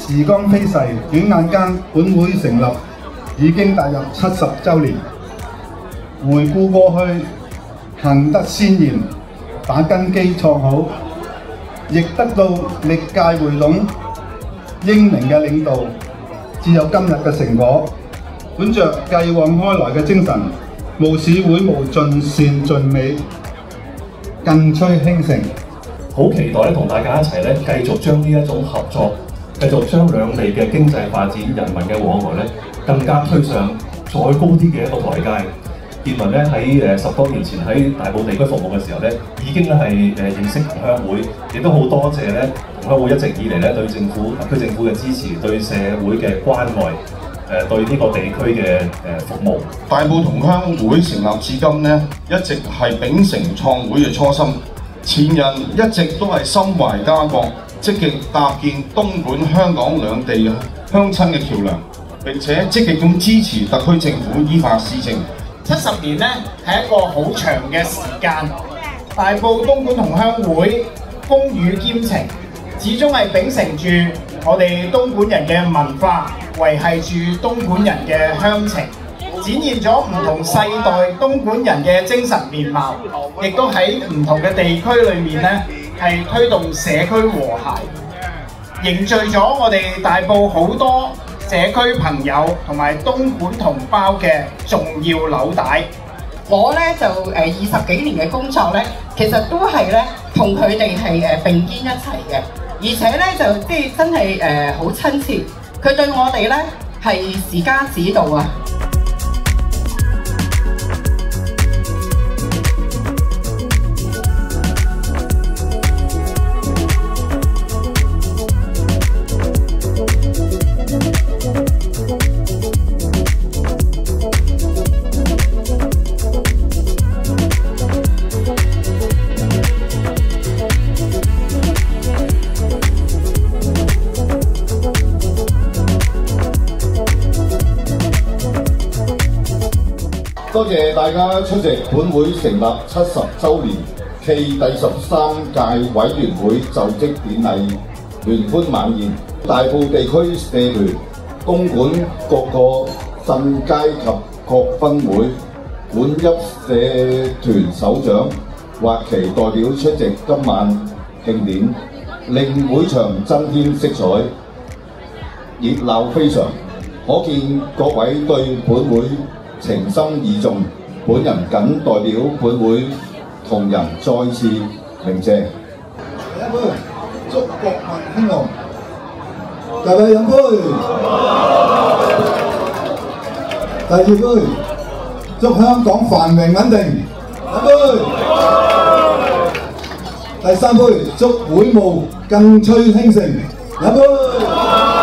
時光飛逝，轉眼間，本會成立已經踏入70週年。回顧過去，行得先賢，把根基錯好，亦得到歷屆會龍英明嘅領導，至有今日嘅成果。本着繼往開來嘅精神，務使會務盡善盡美，更趨興盛。好期待咧，同大家一齊咧，繼續將呢一種合作。繼續將兩地嘅經濟發展、人民嘅往來咧，更加推上再高啲嘅一個台階。建文咧喺10多年前喺大埔地區服務嘅時候咧，已經係認識同鄉會，亦都好多謝咧同鄉會一直以嚟咧對政府特區政府嘅支持，對社會嘅關愛，對呢個地區嘅服務。大埔同鄉會成立至今咧，一直係秉承創會嘅初心，前人一直都係心懷家國。積極搭建東莞香港兩地鄉親嘅橋梁，並且積極咁支持特區政府依法施政。70年呢係一個好長嘅時間，大埔東莞同鄉會風雨兼程，始終係秉承住我哋東莞人嘅文化，維係住東莞人嘅鄉情，展現咗唔同世代東莞人嘅精神面貌，亦都喺唔同嘅地區裏面呢。係推動社區和諧，凝聚咗我哋大埔好多社區朋友同埋東莞同胞嘅重要紐帶。我咧就20幾年嘅工作咧，其實都係咧同佢哋係並肩一齊嘅，而且咧就即係真係好親切。佢對我哋咧係時間指導啊！多謝大家出席本會成立70週年暨第13屆委員會就職典禮聯歡晚宴。大埔地區社聯、東莞各個鎮街及各分會管邑社團首長或其代表出席今晚慶典，令會場增添色彩，熱鬧非常。可見各位對本會情深意重，本人謹代表本會同仁再次鳴謝。一杯，祝國民興隆。大家飲杯。第二杯，祝香港繁榮穩定。飲杯。第三杯，祝會務更趨興盛。飲杯。